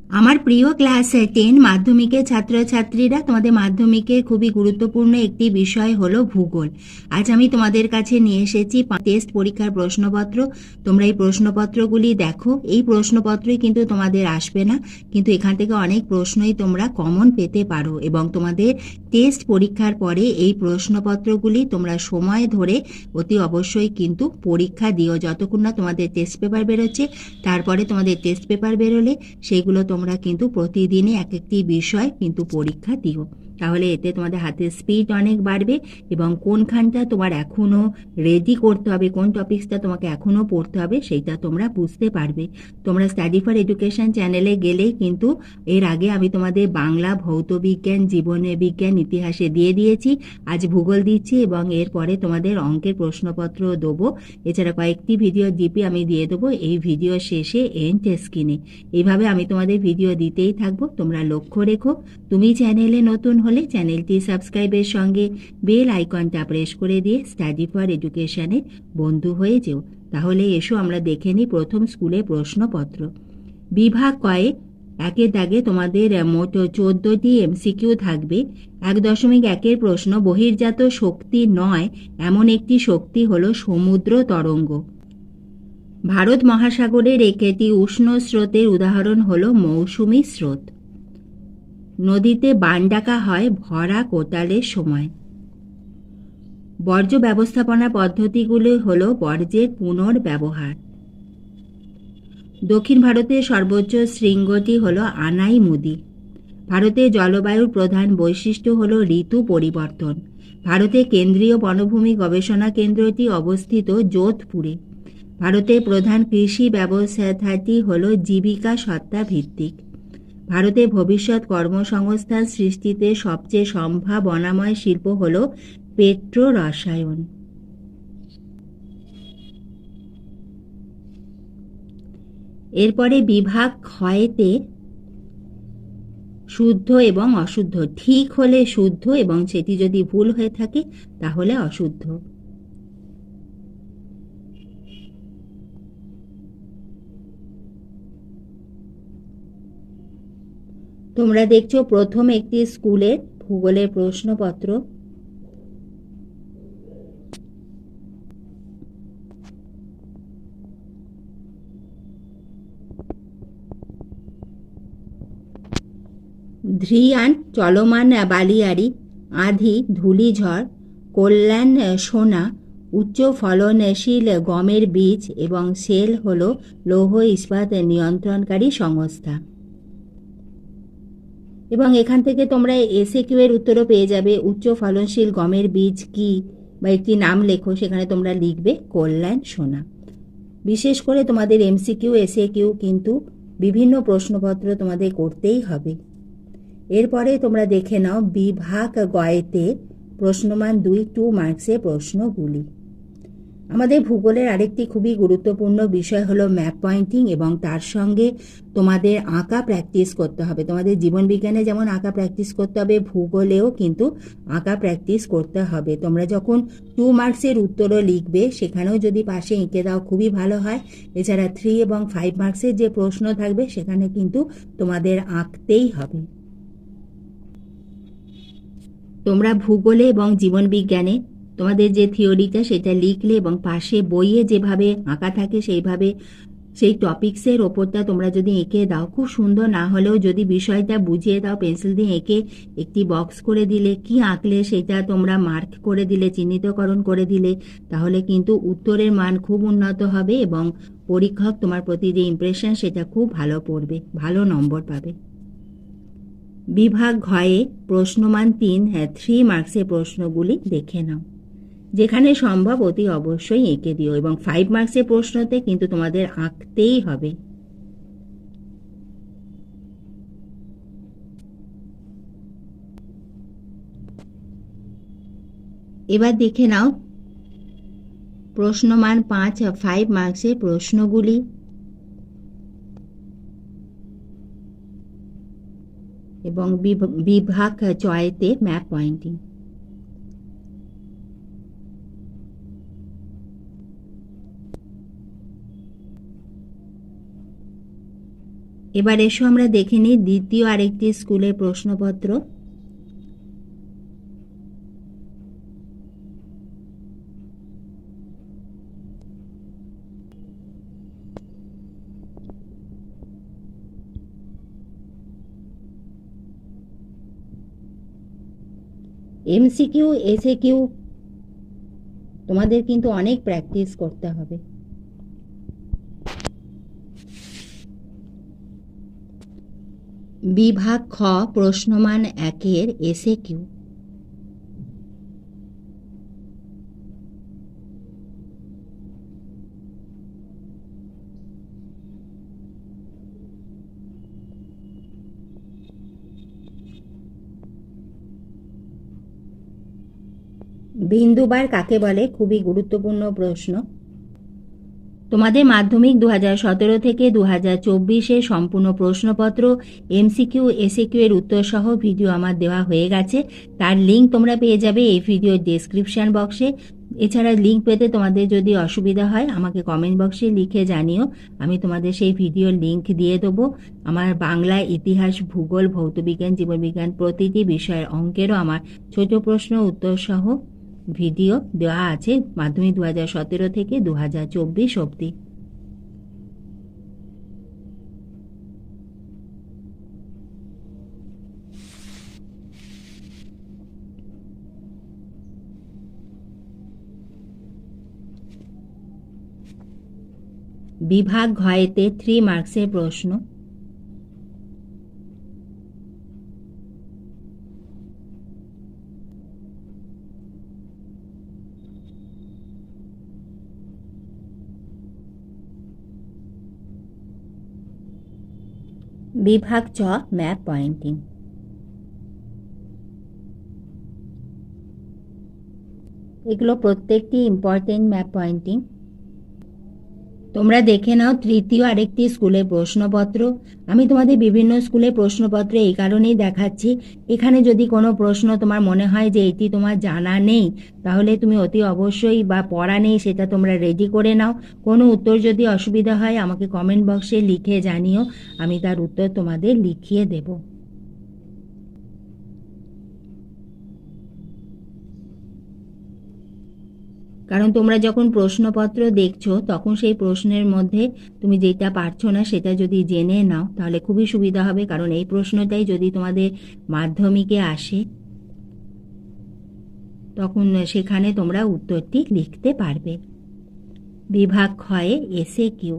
আমার প্রিয় ক্লাস 10 মাধ্যমিকের ছাত্রছাত্রীরা, তোমাদের মাধ্যমিকের খুবই গুরুত্বপূর্ণ একটি বিষয় হলো ভূগোল। আজ আমি তোমাদের কাছে নিয়ে এসেছি টেস্ট পরীক্ষার প্রশ্নপত্র। তোমরা এই প্রশ্নপত্রগুলি দেখো। এই প্রশ্নপত্রই কিন্তু তোমাদের আসবে না, কিন্তু এখান থেকে অনেক প্রশ্নই তোমরা কমন পেতে পারো এবং তোমাদের টেস্ট পরীক্ষার পরে এই প্রশ্নপত্রগুলি তোমরা সময় ধরে অতি অবশ্যই কিন্তু পরীক্ষা দিও। যতক্ষণ না তোমাদের টেস্ট পেপার বেরোচ্ছে, তারপরে তোমাদের টেস্ট পেপার বেরোলে সেইগুলো তোমরা কিন্তু প্রতিদিনই এক একটি বিষয় কিন্তু পরীক্ষা দিও। তাহলে এতে তোমাদের হাতের স্পিড অনেক বাড়বে এবং কোনখানটা তোমার এখনও রেডি করতে হবে, কোন টপিক্সটা তোমাকে এখনও পড়তে হবে, সেইটা তোমরা বুঝতে পারবে। তোমরা স্টাডি ফর এডুকেশন চ্যানেলে গেলেই কিন্তু এর আগে আমি তোমাদের বাংলা, ভৌত বিজ্ঞান, জীবনে বিজ্ঞান, ইতিহাসে দিয়ে দিয়েছি। আজ ভূগোল দিচ্ছি এবং এরপরে তোমাদের অঙ্কের প্রশ্নপত্র দেবো। এছাড়া কয়েকটি ভিডিও ডিপি আমি দিয়ে দেবো এই ভিডিও শেষে এন্ড স্ক্রিনে। এইভাবে আমি তোমাদের ভিডিও দিতেই থাকবো, তোমরা লক্ষ্য রেখো। তুমি চ্যানেলে নতুন হলে চ্যানেলটি সাবস্ক্রাইবের সঙ্গে বেল আইকনটা প্রেস করে দিয়ে স্টাডি ফর এডুকেশনের বন্ধু হয়ে যেও। তাহলে এসো আমরা দেখে নিই প্রথম স্কুলে প্রশ্নপত্র। বিভাগ কয়ে একের দাগে তোমাদের মোট 14টি এমসিকিউ থাকবে। 1.1-এর প্রশ্ন, বহির্জাত শক্তি নয় এমন একটি শক্তি হলো সমুদ্র তরঙ্গ। ভারত মহাসাগরের একটি উষ্ণ স্রোতের উদাহরণ হলো মৌসুমী স্রোত। নদীতে বান ডাকা হয় ভরা কোটালের সময়। বর্জ্য ব্যবস্থাপনা পদ্ধতিগুলি হলো বর্জ্যের পুনর্ব্যবহার। দক্ষিণ ভারতের সর্বোচ্চ শৃঙ্গটি হলো আনাইমুদি। ভারতের জলবায়ুর প্রধান বৈশিষ্ট্য হলো ঋতু পরিবর্তন। ভারতের কেন্দ্রীয় বনভূমি গবেষণা কেন্দ্রটি অবস্থিত যোধপুরে। ভারতের প্রধান কৃষি ব্যবস্থাটি হল জীবিকা সত্তা ভিত্তিক। ভারতের ভবিষ্যৎ কর্মসংস্থান সৃষ্টিতে সবচেয়ে সম্ভাবনাময় শিল্প হল পেট্রো রসায়ন। এরপরে বিভাগ ক্ষয়তে শুদ্ধ এবং অশুদ্ধ। ঠিক হলে শুদ্ধ এবং সেটি যদি ভুল হয়ে থাকে তাহলে অশুদ্ধ। তোমরা দেখছো প্রথম একটি স্কুলের ভূগোলের প্রশ্নপত্র। ধ্রিয়ান, চলমান বালিয়াড়ি, আঁধি, ধূলিঝড়, কল্যাণ সোনা, উচ্চ ফলনশীল গমের বীজ এবং সেল হল লৌহ ইস্পাত নিয়ন্ত্রণকারী সংস্থা। এবং এখান থেকে তোমরা এসএকিউ এর উত্তরও পেয়ে যাবে। উচ্চ ফলনশীল গমের বীজ কি বা একটি নাম লেখো, সেখানে তোমরা লিখবে কল্যাণ সোনা। বিশেষ করে তোমাদের এমসিকিউ এসএকিউ কিন্তু বিভিন্ন প্রশ্নপত্র তোমাদের করতেই হবে। এরপরে তোমরা দেখে নাও বিভাগ গয়েতে প্রশ্নমান 2 মার্কসের প্রশ্নগুলি। আমাদের ভূগোলের আরেকটি খুবই গুরুত্বপূর্ণ বিষয় হলো ম্যাপ পয়েন্টিং এবং তার সঙ্গে তোমাদের আঁকা প্র্যাকটিস করতে হবে। তোমাদের জীবন বিজ্ঞানে যেমন আঁকা প্র্যাকটিস করতে হবে, ভূগোলেও কিন্তু আঁকা প্র্যাকটিস করতে হবে। তোমরা যখন 2 মার্কসের উত্তরও লিখবে সেখানেও যদি পাশে এঁকে দাও খুবই ভালো হয়। এছাড়া 3 এবং 5 মার্কসের যে প্রশ্ন থাকবে সেখানে কিন্তু তোমাদের আঁকতেই হবে। তোমরা ভূগোলে এবং জীবন বিজ্ঞানে তোমাদের যে থিওরিটা সেটা লিখলে এবং পাশে বইয়ে যেভাবে আঁকা থাকে সেইভাবে সেই টপিক্সের ওপরটা তোমরা যদি এঁকে দাও, খুব সুন্দর না হলেও যদি বিষয়টা বুঝিয়ে দাও, পেন্সিল দিয়ে এঁকে একটি বক্স করে দিলে, কি আঁকলে সেটা তোমরা মার্ক করে দিলে, চিহ্নিতকরণ করে দিলে, তাহলে কিন্তু উত্তরের মান খুব উন্নত হবে এবং পরীক্ষক তোমার প্রতি যে ইমপ্রেশন সেটা খুব ভালো পড়বে, ভালো নম্বর পাবে। বিভাগ ঘয়ে প্রশ্নমান 3 মার্কসের প্রশ্নগুলি দেখে নাও। যেখানে সম্ভব অতি অবশ্যই এঁকে দিও এবং 5 মার্কসের প্রশ্নতে কিন্তু তোমাদের আঁকতেই হবে। এবার দেখে নাও প্রশ্নমান 5 মার্কসের প্রশ্নগুলি। এবং বিভাগ চয়েতে ম্যাপ পয়েন্টিং। এবার এসো আমরা দেখে নিই দ্বিতীয় আরেকটি স্কুলের প্রশ্নপত্র। এমসিকিউ এসএকিউ তোমাদের কিন্তু অনেক প্র্যাকটিস করতে হবে। বিভাগ খ প্রশ্নমান 1-এর এসএকিউ। বিন্দুবার কাকে বলে? খুবই গুরুত্বপূর্ণ প্রশ্ন। তোমাদের মাধ্যমিক 2017 থেকে 2024 সম্পূর্ণ প্রশ্নপত্র এমসিকিউ এসএকিউ এর উত্তর সহ ভিডিও আমার দেওয়া হয়ে গেছে। তার লিঙ্ক তোমরা পেয়ে যাবে এই ভিডিওর ডেসক্রিপশন বক্সে। এছাড়া লিঙ্ক পেতে তোমাদের যদি অসুবিধা হয় আমাকে কমেন্ট বক্সে লিখে জানিও, আমি তোমাদের সেই ভিডিওর লিঙ্ক দিয়ে দেবো। আমার বাংলা, ইতিহাস, ভূগোল, ভৌতবিজ্ঞান, জীবনবিজ্ঞান প্রতিটি বিষয়ের অঙ্কেরও আমার ছোট প্রশ্ন উত্তর সহ ভিডিও দেওয়া আছে মাধ্যমিক 2017 থেকে 2024 অবধি। বিভাগ ঘয়েতে 3 মার্কসের প্রশ্ন। বিভাগ চ ম্যাপ পয়েন্টিং। এগুলো প্রত্যেকটি ইম্পর্টেন্ট ম্যাপ পয়েন্টিং। তোমরা দেখে নাও তৃতীয় আরেকটি স্কুলের প্রশ্নপত্র। আমি তোমাদের বিভিন্ন স্কুলের প্রশ্নপত্র এই কারণেই দেখাচ্ছি, এখানে যদি কোনো প্রশ্ন তোমার মনে হয় যে এটি তোমার জানা নেই, তাহলে তুমি অতি অবশ্যই, বা পড়া নেই সেটা তোমরা রেডি করে নাও। কোনো উত্তর যদি অসুবিধা হয় আমাকে কমেন্ট বক্সে লিখে জানিও, আমি তার উত্তর তোমাদের লিখিয়ে দেব। কারণ তোমরা যখন প্রশ্নপত্র দেখছো তখন সেই প্রশ্নের মধ্যে তুমি যেটা পারছো না সেটা যদি জেনে নাও তাহলে খুবই সুবিধা হবে, কারণ এই প্রশ্নটাই যদি তোমাদের মাধ্যমিকে আসে তখন সেখানে তোমরা উত্তরটি লিখতে পারবে। বিভাগ ক্ষয়ে এসএকিউ।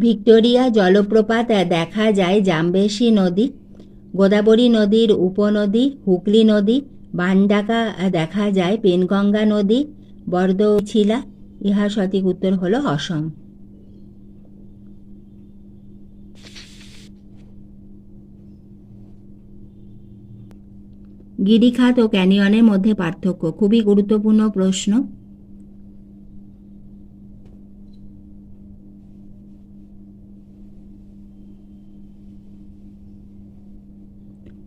ভিক্টোরিয়া জলপ্রপাত দেখা যায় জামবেশী নদী, গোদাবরী নদীর উপনদী হুগলি নদী, বানডাকা দেখা যায় পেনগঙ্গা নদী, বরদৌছিলা। ইহা সঠিক উত্তর হলো অসম। গিরিখাত ও ক্যানিয়নের মধ্যে পার্থক্য, খুবই গুরুত্বপূর্ণ প্রশ্ন।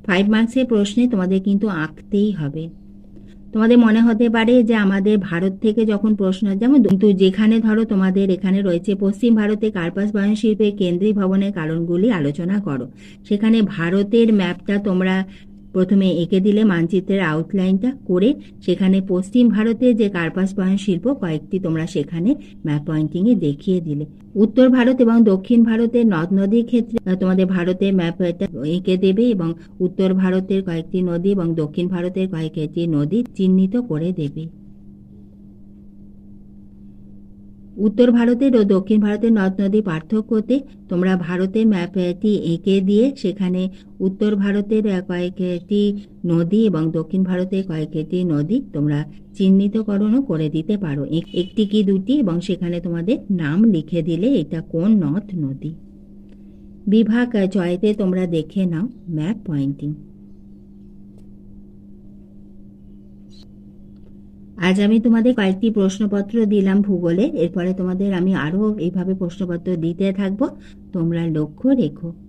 5 মার্কসের প্রশ্নে তোমাদের কিন্তু আঁকতেই হবে। তোমাদের মনে হতে পারে যে আমাদের ভারত থেকে যখন প্রশ্ন, যেমন কিন্তু যেখানে ধরো তোমাদের এখানে রয়েছে পশ্চিম ভারতে কার্পাস বয়ন শিল্পের কেন্দ্রীয় ভবনের কারণগুলি আলোচনা করো, সেখানে ভারতের ম্যাপটা তোমরা প্রথমে এঁকে দিলে মানচিত্রের আউটলাইনটা করে, সেখানে পশ্চিম ভারতে যে কার্পাস বয়ন শিল্প কয়েকটি তোমরা সেখানে ম্যাপ পয়েন্টিংয়ে দেখিয়ে দিলে। উত্তর ভারত এবং দক্ষিণ ভারতের নদ নদীর ক্ষেত্রে তোমাদের ভারতের ম্যাপটা এঁকে দেবে এবং উত্তর ভারতের কয়েকটি নদী এবং দক্ষিণ ভারতের কয়েকটি নদী চিহ্নিত করে দেবে। উত্তর ভারতের ও দক্ষিণ ভারতের নদ নদী পার্থক্যতে তোমরা ভারতের ম্যাপটি এঁকে দিয়ে সেখানে উত্তর ভারতের কয়েকটি নদী এবং দক্ষিণ ভারতের কয়েকটি নদী তোমরা চিহ্নিতকরণও করে দিতে পারো, একটি কি দুটি, এবং সেখানে তোমাদের নাম লিখে দিলে এটা কোন নদ নদী। বিভাগ চয়েতে তোমরা দেখে নাও ম্যাপ পয়েন্টিং। আজ আমি তোমাদের কয়েকটি প্রশ্নপত্র দিলাম ভূগোলের, এরপরে তোমাদের আমি আরও এইভাবে প্রশ্নপত্র দিতে থাকবো, তোমরা লক্ষ্য রেখো।